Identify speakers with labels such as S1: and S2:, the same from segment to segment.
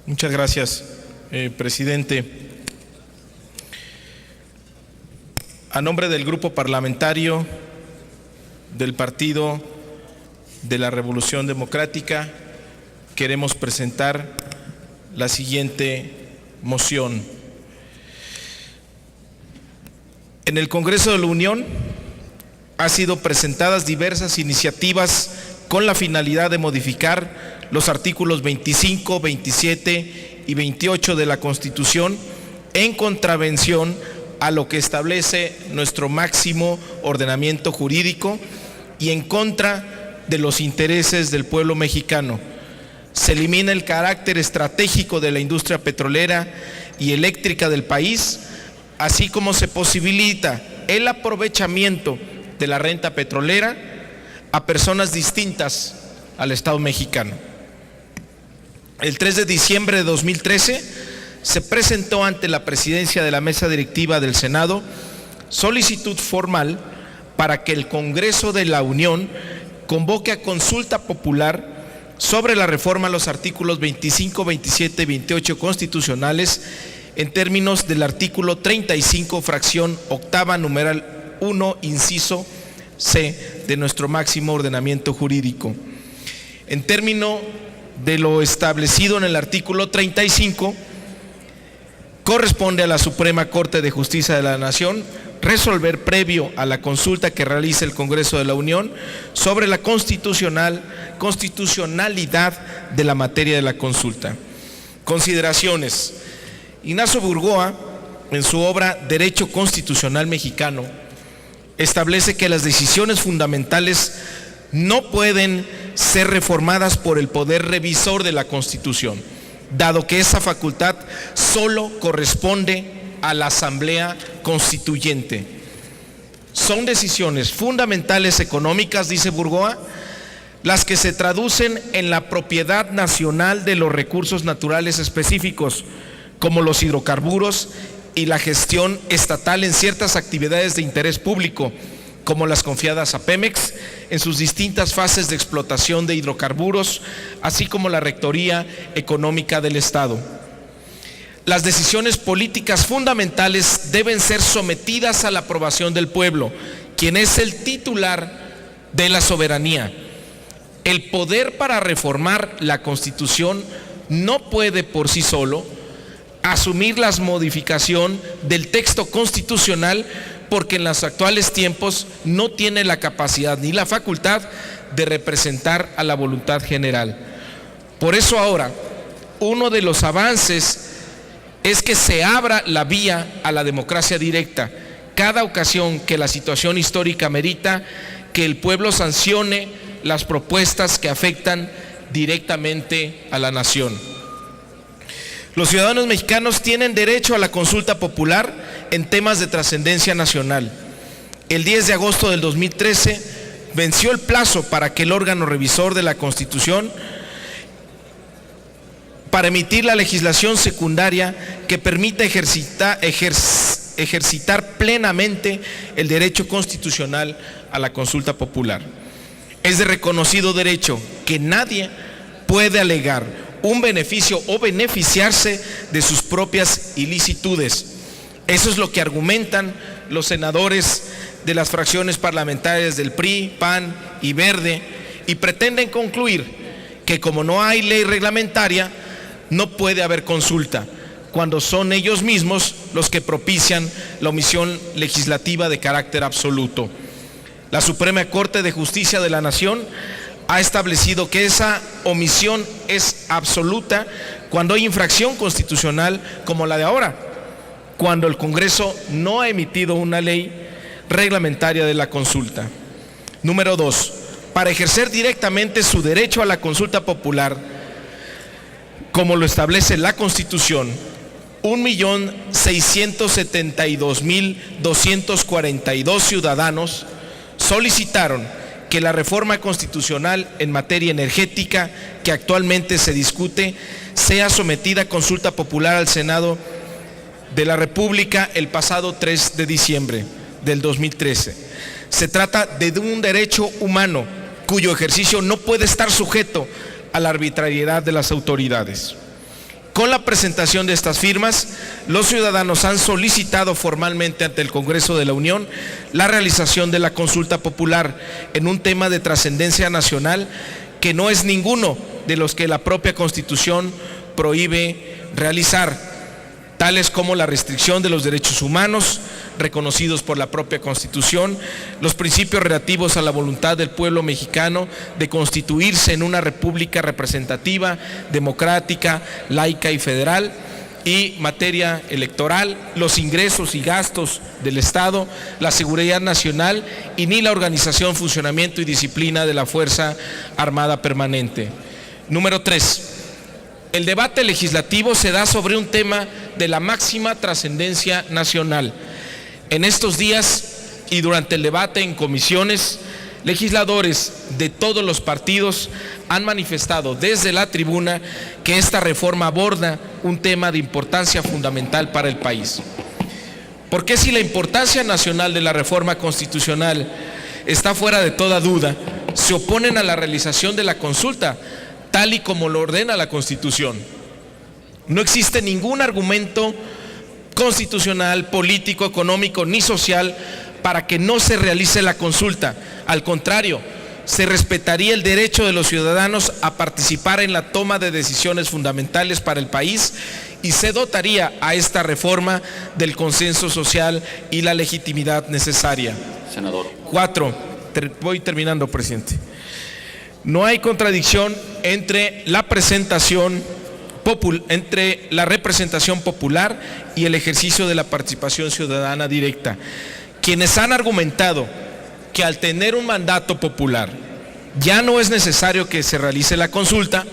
S1: Muchas gracias, presidente. A nombre del Grupo Parlamentario del Partido de la Revolución Democrática, queremos presentar la siguiente moción. En el Congreso de la Unión han sido presentadas diversas iniciativas con la finalidad de modificar los artículos 25, 27 y 28 de la Constitución en contravención a lo que establece nuestro máximo ordenamiento jurídico y en contra de los intereses del pueblo mexicano. Se elimina el carácter estratégico de la industria petrolera y eléctrica del país, así como se posibilita el aprovechamiento de la renta petrolera a personas distintas al Estado mexicano. El 3 de diciembre de 2013 se presentó ante la presidencia de la mesa directiva del Senado solicitud formal para que el Congreso de la Unión convoque a consulta popular sobre la reforma a los artículos 25, 27 y 28 constitucionales en términos del artículo 35, fracción octava, numeral 1, inciso C de nuestro máximo ordenamiento jurídico. En término de lo establecido en el artículo 35, corresponde a la Suprema Corte de Justicia de la Nación resolver previo a la consulta que realice el Congreso de la Unión sobre la constitucionalidad de la materia de la consulta. Consideraciones. Ignacio Burgoa, en su obra Derecho Constitucional Mexicano, establece que las decisiones fundamentales no pueden ser reformadas por el poder revisor de la Constitución, dado que esa facultad solo corresponde a la Asamblea Constituyente. Son decisiones fundamentales económicas, dice Burgoa, las que se traducen en la propiedad nacional de los recursos naturales específicos, como los hidrocarburos, y la gestión estatal en ciertas actividades de interés público, como las confiadas a Pemex en sus distintas fases de explotación de hidrocarburos, así como la rectoría económica del Estado. Las decisiones políticas fundamentales deben ser sometidas a la aprobación del pueblo, quien es el titular de la soberanía. El poder para reformar la Constitución no puede por sí solo asumir la modificación del texto constitucional, porque en los actuales tiempos no tiene la capacidad ni la facultad de representar a la voluntad general. Por eso ahora, uno de los avances es que se abra la vía a la democracia directa, cada ocasión que la situación histórica merita que el pueblo sancione las propuestas que afectan directamente a la nación. Los ciudadanos mexicanos tienen derecho a la consulta popular en temas de trascendencia nacional. El 10 de agosto del 2013 venció el plazo para que el órgano revisor de la Constitución para emitir la legislación secundaria que permita ejercitar plenamente el derecho constitucional a la consulta popular. Es de reconocido derecho que nadie puede alegar un beneficio o beneficiarse de sus propias ilicitudes. Eso es lo que argumentan los senadores de las fracciones parlamentarias del PRI, PAN y Verde, y pretenden concluir que como no hay ley reglamentaria, no puede haber consulta, cuando son ellos mismos los que propician la omisión legislativa de carácter absoluto. La Suprema Corte de Justicia de la Nación ha establecido que esa omisión es absoluta cuando hay infracción constitucional como la de ahora, cuando el Congreso no ha emitido una ley reglamentaria de la consulta. Número 2. Para ejercer directamente su derecho a la consulta popular, como lo establece la Constitución, 1.672.242 ciudadanos solicitaron que la reforma constitucional en materia energética que actualmente se discute sea sometida a consulta popular al Senado de la República el pasado 3 de diciembre. del 2013. Se trata de un derecho humano cuyo ejercicio no puede estar sujeto a la arbitrariedad de las autoridades. Con la presentación de estas firmas, los ciudadanos han solicitado formalmente ante el Congreso de la Unión la realización de la consulta popular en un tema de trascendencia nacional que no es ninguno de los que la propia Constitución prohíbe realizar, tales como la restricción de los derechos humanos reconocidos por la propia Constitución, los principios relativos a la voluntad del pueblo mexicano de constituirse en una república representativa, democrática, laica y federal, y materia electoral, los ingresos y gastos del Estado, la seguridad nacional y ni la organización, funcionamiento y disciplina de la Fuerza Armada Permanente. Número 3. El debate legislativo se da sobre un tema de la máxima trascendencia nacional. En estos días y durante el debate en comisiones, legisladores de todos los partidos han manifestado desde la tribuna que esta reforma aborda un tema de importancia fundamental para el país. Porque si la importancia nacional de la reforma constitucional está fuera de toda duda, se oponen a la realización de la consulta, tal y como lo ordena la Constitución. No existe ningún argumento constitucional, político, económico ni social para que no se realice la consulta. Al contrario, se respetaría el derecho de los ciudadanos a participar en la toma de decisiones fundamentales para el país y se dotaría a esta reforma del consenso social y la legitimidad necesaria.
S2: Senador.
S1: 4. Voy terminando, presidente. No hay contradicción entre la representación popular y el ejercicio de la participación ciudadana directa. Quienes han argumentado que al tener un mandato popular ya no es necesario que se realice la consulta,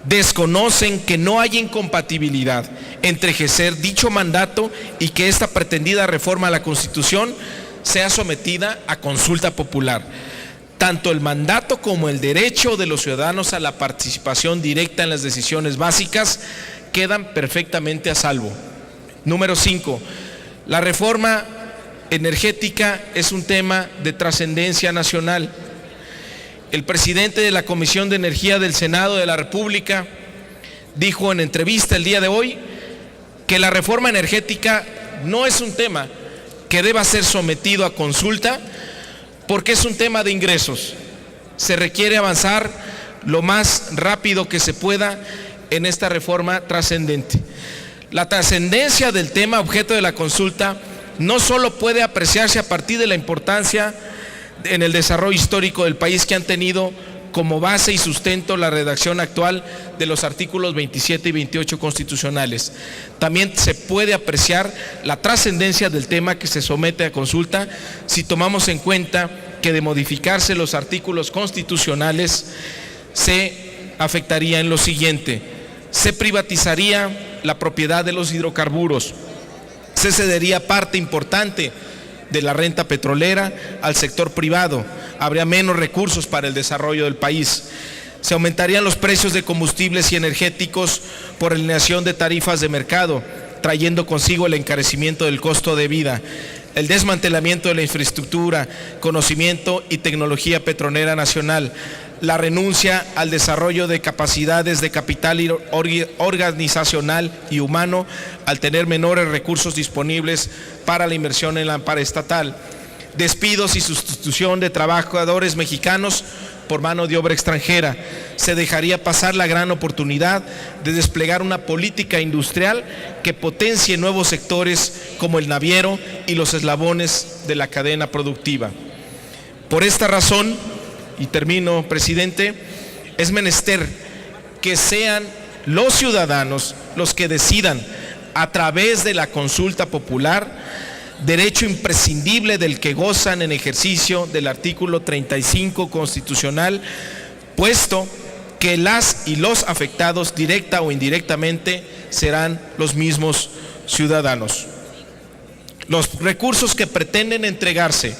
S1: desconocen que no hay incompatibilidad entre ejercer dicho mandato y que esta pretendida reforma a la Constitución sea sometida a consulta popular. Tanto el mandato como el derecho de los ciudadanos a la participación directa en las decisiones básicas quedan perfectamente a salvo. Número 5. La reforma energética es un tema de trascendencia nacional. El presidente de la Comisión de Energía del Senado de la República dijo en entrevista el día de hoy que la reforma energética no es un tema que deba ser sometido a consulta porque es un tema de ingresos. Se requiere avanzar lo más rápido que se pueda en esta reforma trascendente. La trascendencia del tema objeto de la consulta no solo puede apreciarse a partir de la importancia en el desarrollo histórico del país que han tenido como base y sustento la redacción actual de los artículos 27 y 28 constitucionales. También se puede apreciar la trascendencia del tema que se somete a consulta si tomamos en cuenta que de modificarse los artículos constitucionales se afectaría en lo siguiente: se privatizaría la propiedad de los hidrocarburos, se cedería parte importante de la renta petrolera al sector privado, habría menos recursos para el desarrollo del país, se aumentarían los precios de combustibles y energéticos por eliminación de tarifas de mercado, trayendo consigo el encarecimiento del costo de vida, el desmantelamiento de la infraestructura, conocimiento y tecnología petrolera nacional, la renuncia al desarrollo de capacidades de capital organizacional y humano al tener menores recursos disponibles para la inversión en la paraestatal, despidos y sustitución de trabajadores mexicanos por mano de obra extranjera. Se dejaría pasar la gran oportunidad de desplegar una política industrial que potencie nuevos sectores como el naviero y los eslabones de la cadena productiva. Por esta razón, y termino, presidente, es menester que sean los ciudadanos los que decidan a través de la consulta popular, derecho imprescindible del que gozan en ejercicio del artículo 35 constitucional, puesto que las y los afectados directa o indirectamente serán los mismos ciudadanos. Los recursos que pretenden entregarse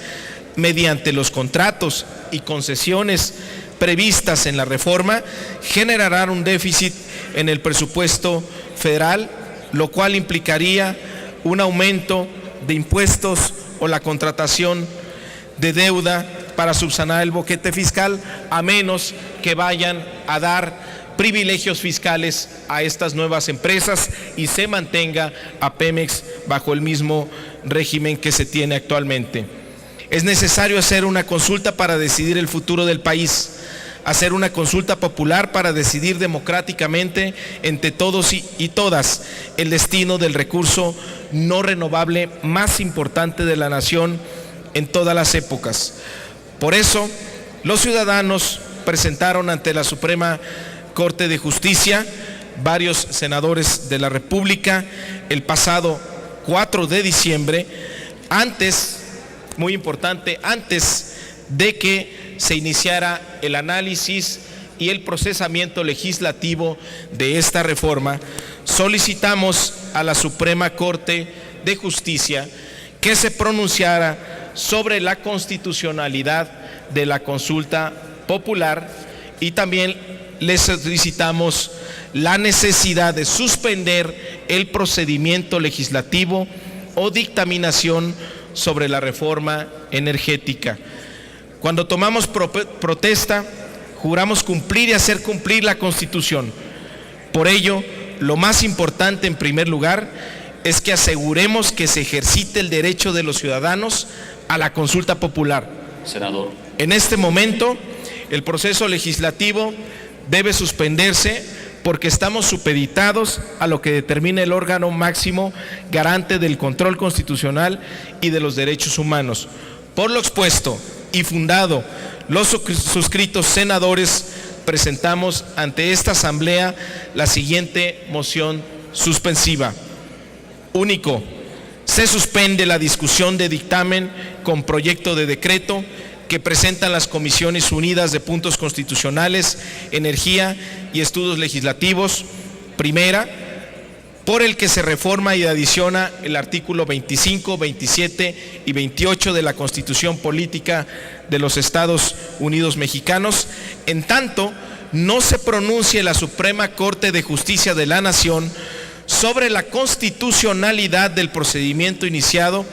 S1: mediante los contratos y concesiones previstas en la reforma generarán un déficit en el presupuesto federal, lo cual implicaría un aumento de impuestos o la contratación de deuda para subsanar el boquete fiscal, a menos que vayan a dar privilegios fiscales a estas nuevas empresas y se mantenga a Pemex bajo el mismo régimen que se tiene actualmente. Es necesario hacer una consulta para decidir el futuro del país, hacer una consulta popular para decidir democráticamente entre todos y todas el destino del recurso no renovable más importante de la nación en todas las épocas. Por eso, los ciudadanos presentaron ante la Suprema Corte de Justicia, varios senadores de la República, el pasado 4 de diciembre, muy importante, antes de que se iniciara el análisis y el procesamiento legislativo de esta reforma, solicitamos a la Suprema Corte de Justicia que se pronunciara sobre la constitucionalidad de la consulta popular y también les solicitamos la necesidad de suspender el procedimiento legislativo o dictaminación sobre la reforma energética. Cuando tomamos protesta, juramos cumplir y hacer cumplir la Constitución. Por ello, lo más importante en primer lugar es que aseguremos que se ejercite el derecho de los ciudadanos a la consulta popular.
S2: Senador.
S1: En este momento, el proceso legislativo debe suspenderse porque estamos supeditados a lo que determina el órgano máximo garante del control constitucional y de los derechos humanos. Por lo expuesto y fundado, los suscritos senadores presentamos ante esta Asamblea la siguiente moción suspensiva. Único, se suspende la discusión de dictamen con proyecto de decreto que presentan las Comisiones Unidas de Puntos Constitucionales, Energía y Estudios Legislativos, primera, por el que se reforma y adiciona el artículo 25, 27 y 28 de la Constitución Política de los Estados Unidos Mexicanos, en tanto no se pronuncie la Suprema Corte de Justicia de la Nación sobre la constitucionalidad del procedimiento iniciado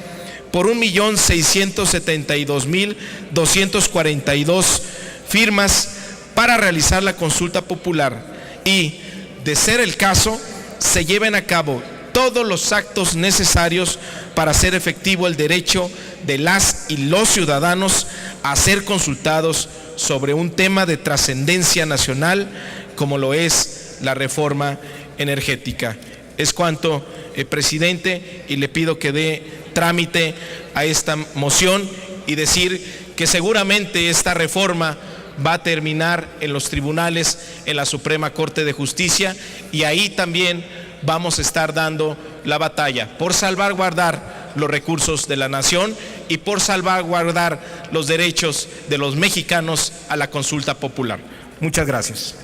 S1: por 1.672.242 firmas para realizar la consulta popular y, de ser el caso, se lleven a cabo todos los actos necesarios para hacer efectivo el derecho de las y los ciudadanos a ser consultados sobre un tema de trascendencia nacional como lo es la reforma energética. Es cuanto, presidente, y le pido que dé trámite a esta moción y decir que seguramente esta reforma va a terminar en los tribunales, en la Suprema Corte de Justicia, y ahí también vamos a estar dando la batalla por salvaguardar los recursos de la nación y por salvaguardar los derechos de los mexicanos a la consulta popular. Muchas gracias.